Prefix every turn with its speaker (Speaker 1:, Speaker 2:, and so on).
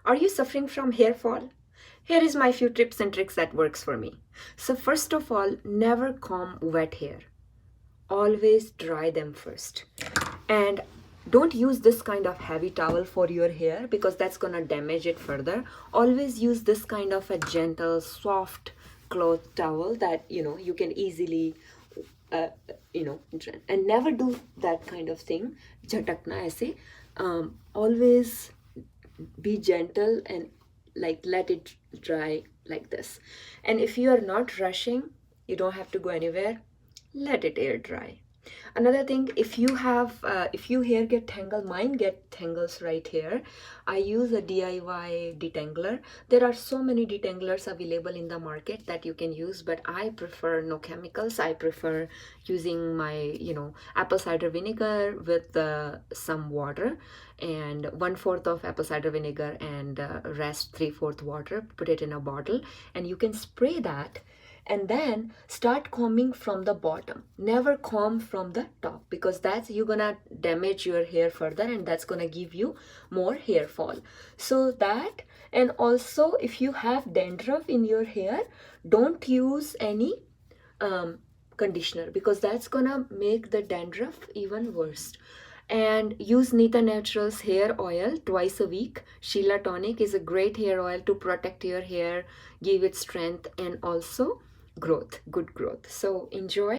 Speaker 1: Are you suffering from hair fall? Here is my few tips and tricks that works for me. So first of all, never comb wet hair. Always dry them first. And don't use this kind of heavy towel for your hair because that's gonna damage it further. Always use this kind of a gentle, soft cloth towel that you can easily uh, and never do that kind of thing झटकना ऐसे. Always be gentle and like let it dry like this. And if you are not rushing, you don't have to go anywhere, let it air dry. Another thing, if you hair get tangled, mine get tangles right here, I use a DIY detangler. There are so many detanglers available in the market that you can use, but I prefer no chemicals. I prefer using my apple cider vinegar with some water, and 1/4 of apple cider vinegar and rest 3/4 water. Put it in a bottle and you can spray that, and then start combing from the bottom. Never comb from the top because that's you're gonna damage your hair further and that's gonna give you more hair fall. So that, and also if you have dandruff in your hair, don't use any conditioner because that's gonna make the dandruff even worse. And use Neeta Naturals hair oil twice a week. Shila tonic is a great hair oil to protect your hair, give it strength and also growth, good growth. So enjoy.